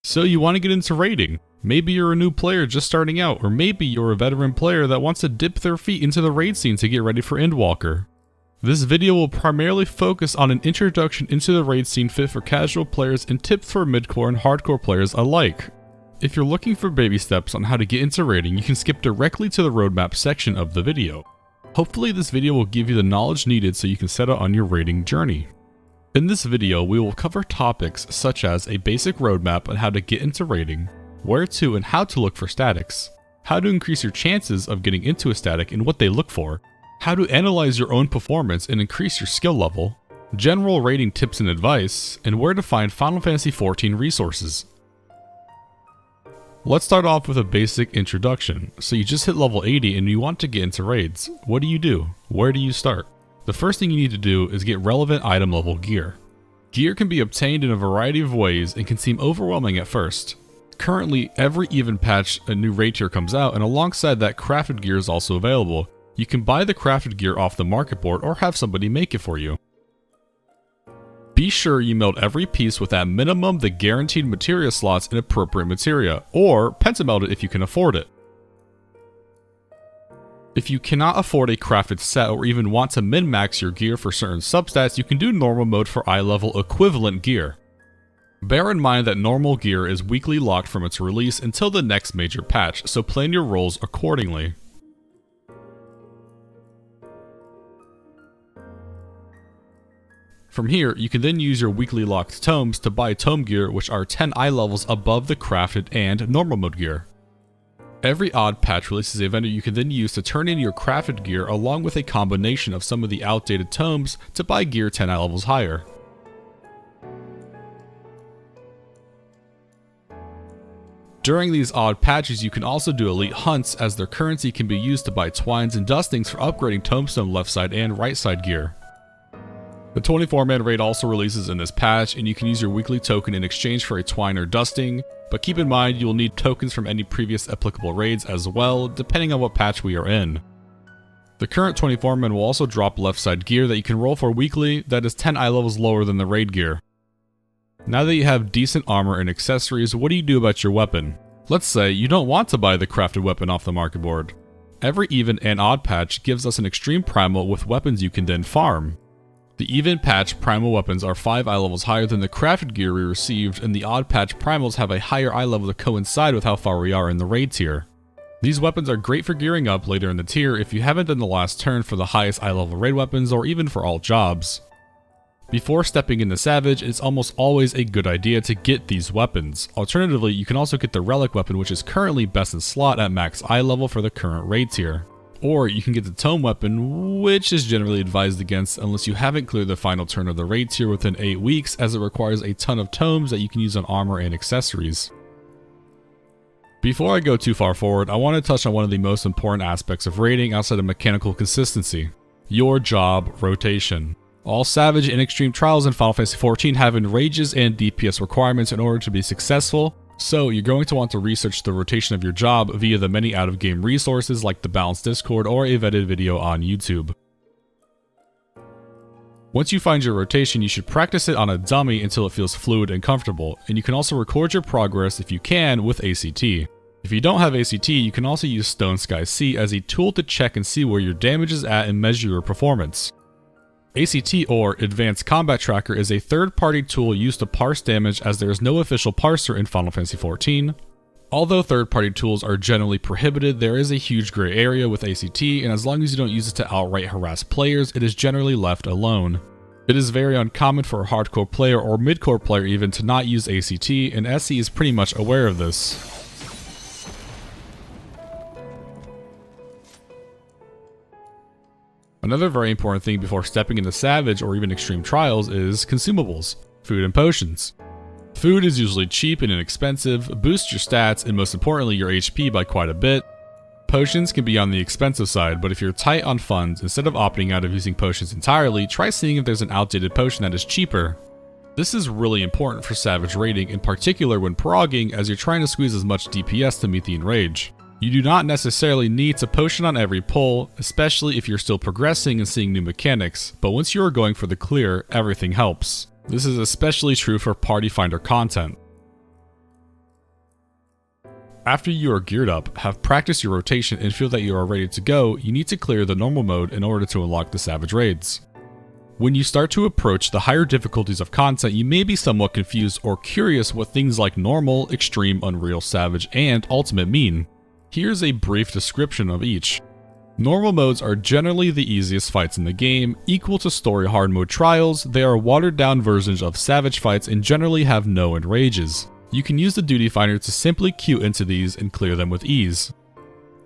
So you want to get into raiding. Maybe you're a new player just starting out, or maybe you're a veteran player that wants to dip their feet into the raid scene to get ready for Endwalker. This video will primarily focus on an introduction into the raid scene fit for casual players and tips for midcore and hardcore players alike. If you're looking for baby steps on how to get into raiding, you can skip directly to the roadmap section of the video. Hopefully this video will give you the knowledge needed so you can set out on your raiding journey. In this video, we will cover topics such as a basic roadmap on how to get into raiding, where to and how to look for statics, how to increase your chances of getting into a static and what they look for, how to analyze your own performance and increase your skill level, general raiding tips and advice, and where to find Final Fantasy XIV resources. Let's start off with a basic introduction. So you just hit level 80 and you want to get into raids. What do? Where do you start? The first thing you need to do is get relevant item level gear. Gear can be obtained in a variety of ways and can seem overwhelming at first. Currently, every even patch a new raid tier comes out, and alongside that, crafted gear is also available. You can buy the crafted gear off the market board or have somebody make it for you. Be sure you meld every piece with at minimum the guaranteed materia slots in appropriate materia, or pentameld it if you can afford it. If you cannot afford a crafted set or even want to min-max your gear for certain substats, you can do normal mode for eye level equivalent gear. Bear in mind that normal gear is weekly locked from its release until the next major patch, so plan your rolls accordingly. From here, you can then use your weekly locked tomes to buy tome gear, which are 10 eye levels above the crafted and normal mode gear. Every odd patch releases a vendor you can then use to turn in your crafted gear along with a combination of some of the outdated tomes to buy gear 10 eye levels higher. During these odd patches, you can also do elite hunts, as their currency can be used to buy twines and dustings for upgrading tombstone left side and right side gear. The 24-man raid also releases in this patch, and you can use your weekly token in exchange for a twine or dusting, but keep in mind you will need tokens from any previous applicable raids as well, depending on what patch we are in. The current 24-man will also drop left side gear that you can roll for weekly that is 10 eye levels lower than the raid gear. Now that you have decent armor and accessories, what do you do about your weapon? Let's say you don't want to buy the crafted weapon off the market board. Every even and odd patch gives us an extreme primal with weapons you can then farm. The even patch primal weapons are 5 eye levels higher than the crafted gear we received, and the odd patch primals have a higher eye level to coincide with how far we are in the raid tier. These weapons are great for gearing up later in the tier if you haven't done the last turn for the highest eye level raid weapons or even for all jobs. Before stepping into Savage, it's almost always a good idea to get these weapons. Alternatively, you can also get the relic weapon, which is currently best in slot at max eye level for the current raid tier. Or you can get the tome weapon, which is generally advised against unless you haven't cleared the final turn of the raid tier within 8 weeks, as it requires a ton of tomes that you can use on armor and accessories. Before I go too far forward, I want to touch on one of the most important aspects of raiding outside of mechanical consistency: your job rotation. All Savage and Extreme Trials in Final Fantasy XIV have enrages and DPS requirements in order to be successful, so you're going to want to research the rotation of your job via the many out-of-game resources like the Balanced Discord or a vetted video on YouTube. Once you find your rotation, you should practice it on a dummy until it feels fluid and comfortable, and you can also record your progress if you can with ACT. If you don't have ACT, you can also use Stone Sky C as a tool to check and see where your damage is at and measure your performance. ACT, or Advanced Combat Tracker, is a third-party tool used to parse damage, as there is no official parser in Final Fantasy XIV. Although third-party tools are generally prohibited, there is a huge gray area with ACT, and as long as you don't use it to outright harass players, it is generally left alone. It is very uncommon for a hardcore player or midcore player even to not use ACT, and SE is pretty much aware of this. Another very important thing before stepping into Savage or even Extreme Trials is consumables, food and potions. Food is usually cheap and inexpensive, boosts your stats, and most importantly your HP by quite a bit. Potions can be on the expensive side, but if you're tight on funds, instead of opting out of using potions entirely, try seeing if there's an outdated potion that is cheaper. This is really important for Savage raiding, in particular when progging, as you're trying to squeeze as much DPS to meet the enrage. You do not necessarily need to potion on every pull, especially if you're still progressing and seeing new mechanics, but once you are going for the clear, everything helps. This is especially true for party finder content. After you are geared up, have practiced your rotation, and feel that you are ready to go, you need to clear the normal mode in order to unlock the Savage raids. When you start to approach the higher difficulties of content, you may be somewhat confused or curious what things like normal, extreme, unreal, savage, and ultimate mean. Here's a brief description of each. Normal modes are generally the easiest fights in the game, equal to story hard mode trials. They are watered down versions of savage fights and generally have no enrages. You can use the duty finder to simply queue into these and clear them with ease.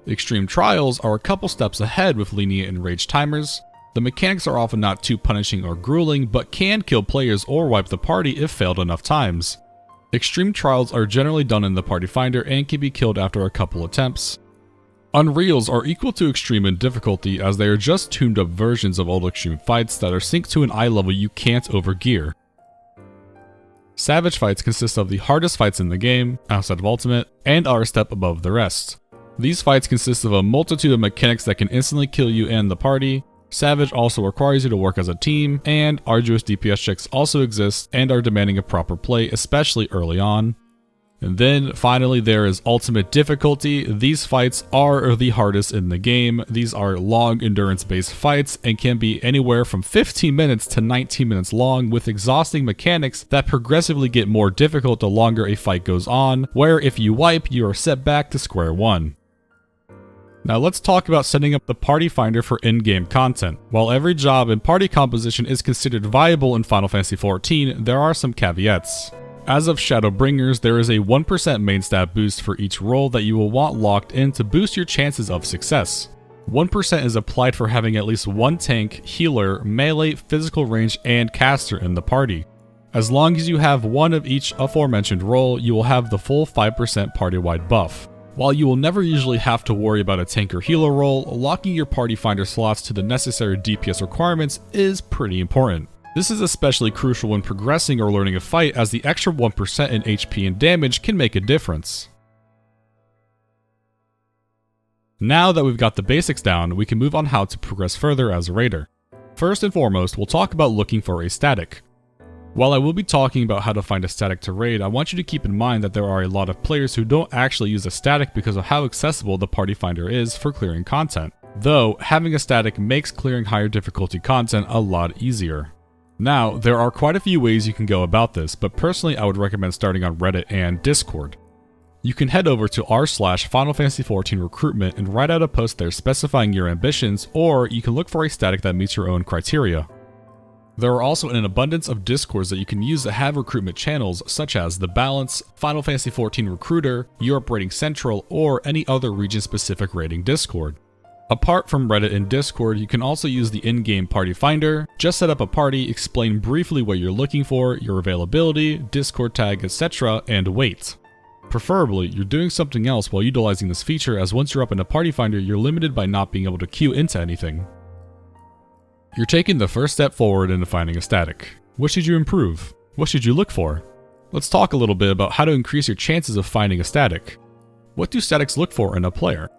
Extreme trials are a couple steps ahead with lenient enrage timers. The mechanics are often not too punishing or grueling, but can kill players or wipe the party if failed enough times. Extreme trials are generally done in the party finder and can be killed after a couple attempts. Unreals are equal to extreme in difficulty, as they are just tuned up versions of old extreme fights that are synced to an eye level you can't overgear. Savage fights consist of the hardest fights in the game, outside of Ultimate, and are a step above the rest. These fights consist of a multitude of mechanics that can instantly kill you and the party. Savage also requires you to work as a team, and arduous DPS checks also exist and are demanding of proper play, especially early on. And then finally there is ultimate difficulty. These fights are the hardest in the game. These are long endurance based fights and can be anywhere from 15 minutes to 19 minutes long, with exhausting mechanics that progressively get more difficult the longer a fight goes on, where if you wipe, you are set back to square one. Now let's talk about setting up the party finder for in-game content. While every job and party composition is considered viable in Final Fantasy XIV, there are some caveats. As of Shadowbringers, there is a 1% main stat boost for each role that you will want locked in to boost your chances of success. 1% is applied for having at least one tank, healer, melee, physical range, and caster in the party. As long as you have one of each aforementioned role, you will have the full 5% party-wide buff. While you will never usually have to worry about a tank or healer role, locking your party finder slots to the necessary DPS requirements is pretty important. This is especially crucial when progressing or learning a fight, as the extra 1% in HP and damage can make a difference. Now that we've got the basics down, we can move on how to progress further as a raider. First and foremost, we'll talk about looking for a static. While I will be talking about how to find a static to raid, I want you to keep in mind that there are a lot of players who don't actually use a static because of how accessible the party finder is for clearing content. Though, having a static makes clearing higher difficulty content a lot easier. Now, there are quite a few ways you can go about this, but personally I would recommend starting on Reddit and Discord. You can head over to r/Final Fantasy XIV recruitment and write out a post there specifying your ambitions, or you can look for a static that meets your own criteria. There are also an abundance of Discords that you can use that have recruitment channels, such as The Balance, Final Fantasy XIV Recruiter, Europe Rating Central, or any other region-specific rating Discord. Apart from Reddit and Discord, you can also use the in-game party finder. Just set up a party, explain briefly what you're looking for, your availability, Discord tag, etc., and wait. Preferably, you're doing something else while utilizing this feature, as once you're up in a party finder, you're limited by not being able to queue into anything. You're taking the first step forward into finding a static. What should you improve? What should you look for? Let's talk a little bit about how to increase your chances of finding a static. What do statics look for in a player?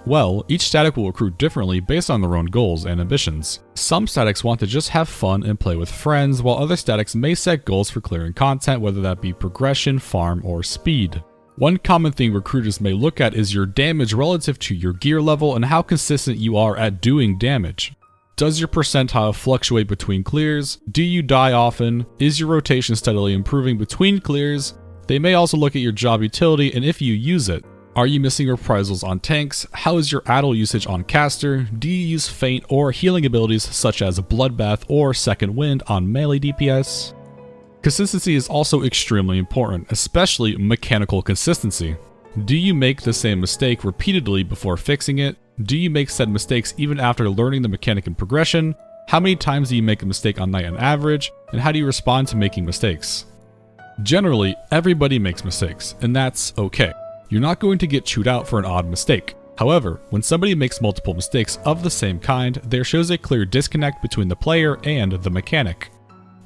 Well, each static will recruit differently based on their own goals and ambitions. Some statics want to just have fun and play with friends, while other statics may set goals for clearing content, whether that be progression, farm, or speed. One common thing recruiters may look at is your damage relative to your gear level and how consistent you are at doing damage. Does your percentile fluctuate between clears? Do you die often? Is your rotation steadily improving between clears? They may also look at your job utility and if you use it. Are you missing reprisals on tanks? How is your ADL usage on caster? Do you use feint or healing abilities such as Bloodbath or Second Wind on melee DPS? Consistency is also extremely important, especially mechanical consistency. Do you make the same mistake repeatedly before fixing it? Do you make said mistakes even after learning the mechanic and progression? How many times do you make a mistake on night on average? And how do you respond to making mistakes? Generally, everybody makes mistakes, and that's okay. You're not going to get chewed out for an odd mistake. However, when somebody makes multiple mistakes of the same kind, there shows a clear disconnect between the player and the mechanic.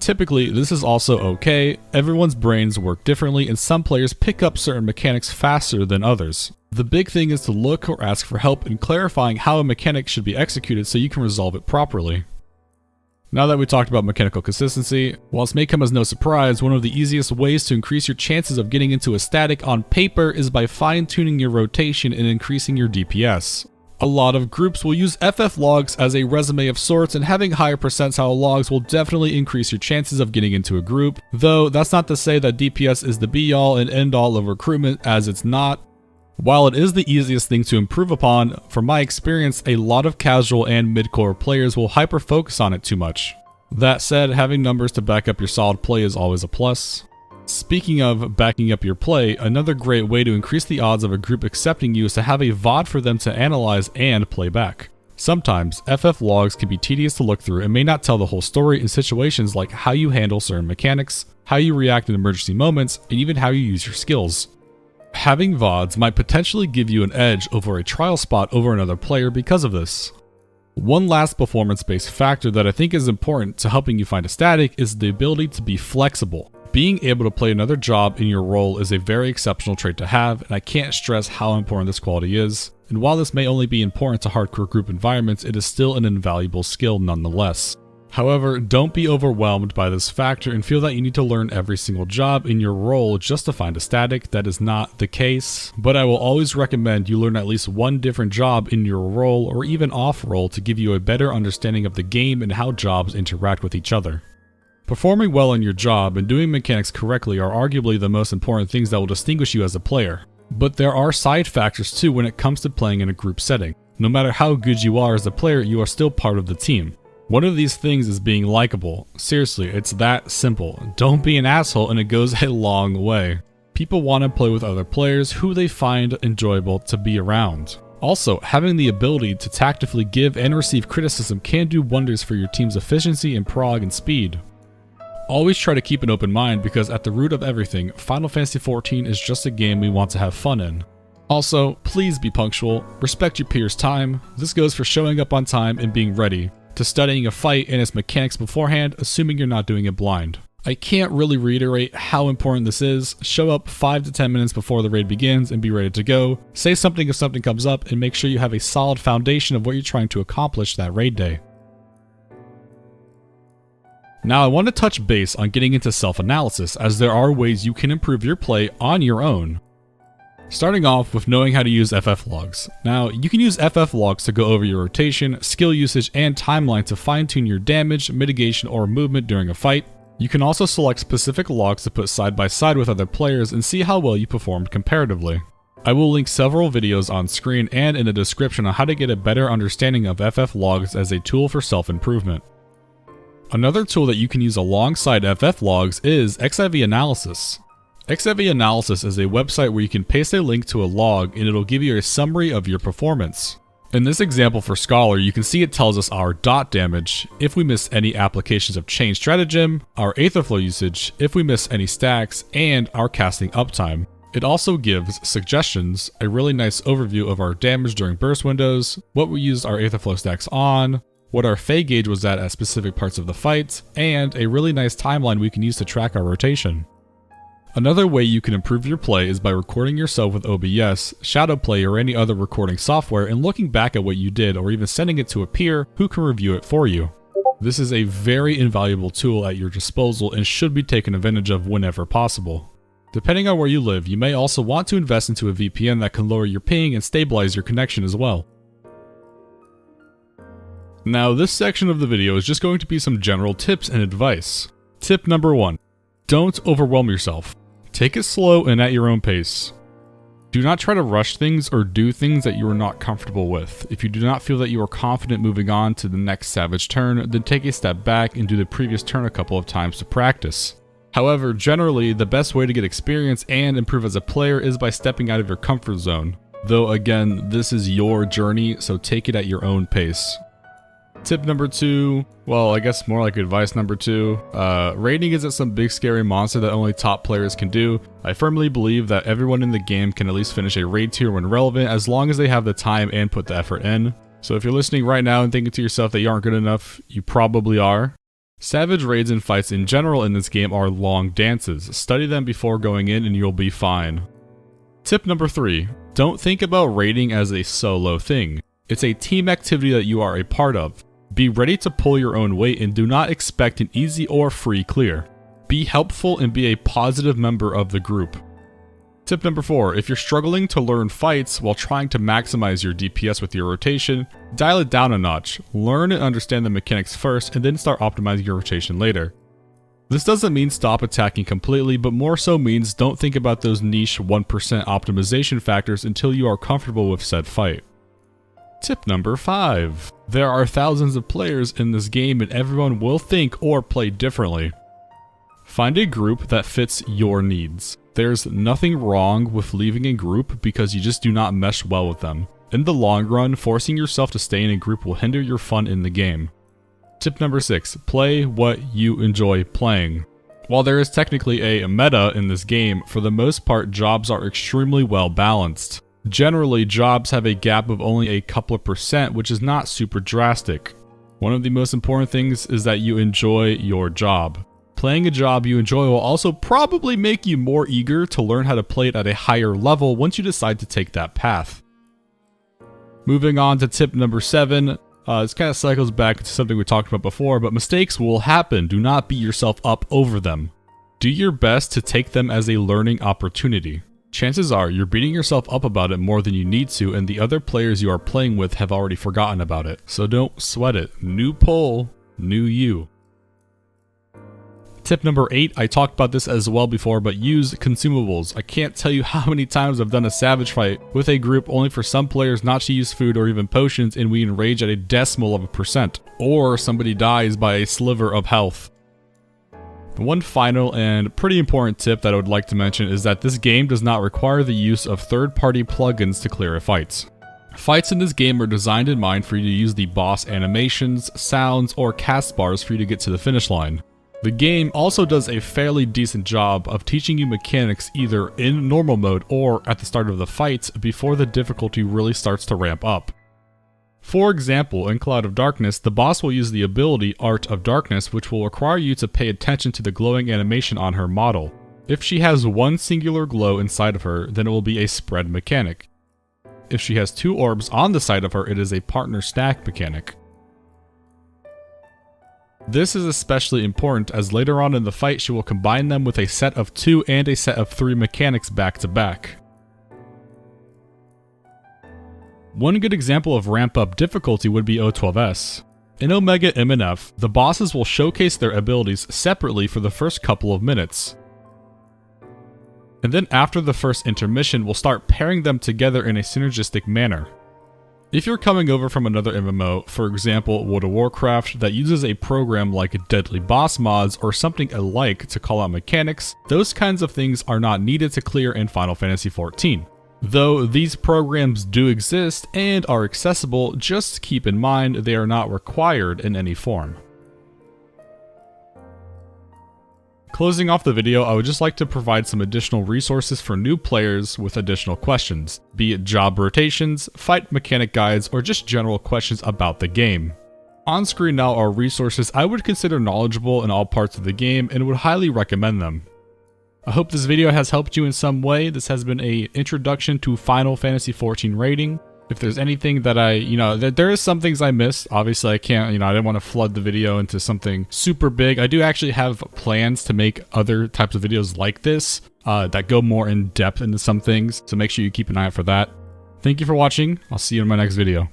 Typically, this is also okay. Everyone's brains work differently, and some players pick up certain mechanics faster than others. The big thing is to look or ask for help in clarifying how a mechanic should be executed so you can resolve it properly. Now that we talked about mechanical consistency, whilst may come as no surprise, one of the easiest ways to increase your chances of getting into a static on paper is by fine-tuning your rotation and increasing your DPS. A lot of groups will use FF logs as a resume of sorts, and having higher percentile logs will definitely increase your chances of getting into a group, though that's not to say that DPS is the be-all and end-all of recruitment, as it's not. While it is the easiest thing to improve upon, from my experience, a lot of casual and mid-core players will hyper-focus on it too much. That said, having numbers to back up your solid play is always a plus. Speaking of backing up your play, another great way to increase the odds of a group accepting you is to have a VOD for them to analyze and play back. Sometimes, FF logs can be tedious to look through and may not tell the whole story in situations like how you handle certain mechanics, how you react in emergency moments, and even how you use your skills. Having VODs might potentially give you an edge over a trial spot over another player because of this. One last performance-based factor that I think is important to helping you find a static is the ability to be flexible. Being able to play another job in your role is a very exceptional trait to have, and I can't stress how important this quality is. And while this may only be important to hardcore group environments, it is still an invaluable skill nonetheless. However, don't be overwhelmed by this factor and feel that you need to learn every single job in your role just to find a static. That is not the case, but I will always recommend you learn at least one different job in your role or even off-role to give you a better understanding of the game and how jobs interact with each other. Performing well in your job and doing mechanics correctly are arguably the most important things that will distinguish you as a player. But there are side factors too when it comes to playing in a group setting. No matter how good you are as a player, you are still part of the team. One of these things is being likable. Seriously, it's that simple. Don't be an asshole and it goes a long way. People want to play with other players who they find enjoyable to be around. Also, having the ability to tactically give and receive criticism can do wonders for your team's efficiency and prog and speed. Always try to keep an open mind because at the root of everything, Final Fantasy XIV is just a game we want to have fun in. Also, please be punctual, respect your peers' time. This goes for showing up on time and being ready, to studying a fight and its mechanics beforehand, assuming you're not doing it blind. I can't really reiterate how important this is. Show up 5 to 10 minutes before the raid begins and be ready to go. Say something if something comes up and make sure you have a solid foundation of what you're trying to accomplish that raid day. Now I want to touch base on getting into self-analysis, as there are ways you can improve your play on your own. Starting off with knowing how to use FF logs. Now, you can use FF logs to go over your rotation, skill usage, and timeline to fine-tune your damage, mitigation, or movement during a fight. You can also select specific logs to put side by side with other players and see how well you performed comparatively. I will link several videos on screen and in the description on how to get a better understanding of FF logs as a tool for self-improvement. Another tool that you can use alongside FF logs is XIV Analysis. XIV Analysis is a website where you can paste a link to a log and it'll give you a summary of your performance. In this example for Scholar, you can see it tells us our dot damage, if we miss any applications of Chain Stratagem, our Aetherflow usage, if we miss any stacks, and our casting uptime. It also gives suggestions, a really nice overview of our damage during burst windows, what we used our Aetherflow stacks on, what our Fey gauge was at specific parts of the fight, and a really nice timeline we can use to track our rotation. Another way you can improve your play is by recording yourself with OBS, Shadowplay, or any other recording software and looking back at what you did, or even sending it to a peer who can review it for you. This is a very invaluable tool at your disposal and should be taken advantage of whenever possible. Depending on where you live, you may also want to invest into a VPN that can lower your ping and stabilize your connection as well. Now, this section of the video is just going to be some general tips and advice. Tip number 1. Don't overwhelm yourself. Take it slow and at your own pace. Do not try to rush things or do things that you are not comfortable with. If you do not feel that you are confident moving on to the next savage turn, then take a step back and do the previous turn a couple of times to practice. However, generally, the best way to get experience and improve as a player is by stepping out of your comfort zone. Though again, this is your journey, so take it at your own pace. Tip number 2, well, I guess more like advice number 2, raiding isn't some big scary monster that only top players can do. I firmly believe that everyone in the game can at least finish a raid tier when relevant, as long as they have the time and put the effort in. So if you're listening right now and thinking to yourself that you aren't good enough, you probably are. Savage raids and fights in general in this game are long dances. Study them before going in and you'll be fine. Tip number 3, don't think about raiding as a solo thing. It's a team activity that you are a part of. Be ready to pull your own weight and do not expect an easy or free clear. Be helpful and be a positive member of the group. Tip number 4, if you're struggling to learn fights while trying to maximize your DPS with your rotation, dial it down a notch. Learn and understand the mechanics first and then start optimizing your rotation later. This doesn't mean stop attacking completely, but more so means don't think about those niche 1% optimization factors until you are comfortable with said fight. Tip number 5. There are thousands of players in this game and everyone will think or play differently. Find a group that fits your needs. There's nothing wrong with leaving a group because you just do not mesh well with them. In the long run, forcing yourself to stay in a group will hinder your fun in the game. Tip number 6. Play what you enjoy playing. While there is technically a meta in this game, for the most part jobs are extremely well balanced. Generally, jobs have a gap of only a couple of %, which is not super drastic. One of the most important things is that you enjoy your job. Playing a job you enjoy will also probably make you more eager to learn how to play it at a higher level once you decide to take that path. Moving on to tip number 7. This kind of cycles back to something we talked about before, but mistakes will happen. Do not beat yourself up over them. Do your best to take them as a learning opportunity. Chances are you're beating yourself up about it more than you need to, and the other players you are playing with have already forgotten about it. So don't sweat it. New poll, new you. Tip number 8, I talked about this as well before, but use consumables. I can't tell you how many times I've done a savage fight with a group only for some players not to use food or even potions and we enrage at a decimal of a %, or somebody dies by a sliver of health. One final and pretty important tip that I would like to mention is that this game does not require the use of third-party plugins to clear fights. Fights in this game are designed in mind for you to use the boss animations, sounds, or cast bars for you to get to the finish line. The game also does a fairly decent job of teaching you mechanics either in normal mode or at the start of the fight before the difficulty really starts to ramp up. For example, in Cloud of Darkness, the boss will use the ability Art of Darkness, which will require you to pay attention to the glowing animation on her model. If she has one singular glow inside of her, then it will be a spread mechanic. If she has 2 orbs on the side of her, it is a partner stack mechanic. This is especially important as later on in the fight she will combine them with a set of 2 and a set of 3 mechanics back to back. One good example of ramp up difficulty would be O12S. In Omega MNF, the bosses will showcase their abilities separately for the first couple of minutes. And then after the first intermission, we'll start pairing them together in a synergistic manner. If you're coming over from another MMO, for example World of Warcraft, that uses a program like Deadly Boss Mods or something alike to call out mechanics, those kinds of things are not needed to clear in Final Fantasy XIV. Though these programs do exist and are accessible, just keep in mind they are not required in any form. Closing off the video, I would just like to provide some additional resources for new players with additional questions, be it job rotations, fight mechanic guides, or just general questions about the game. On screen now are resources I would consider knowledgeable in all parts of the game and would highly recommend them. I hope this video has helped you in some way. This has been an introduction to Final Fantasy XIV rating. If there's anything that there is some things I missed. Obviously I can't, I didn't want to flood the video into something super big. I do actually have plans to make other types of videos like this that go more in depth into some things. So make sure you keep an eye out for that. Thank you for watching. I'll see you in my next video.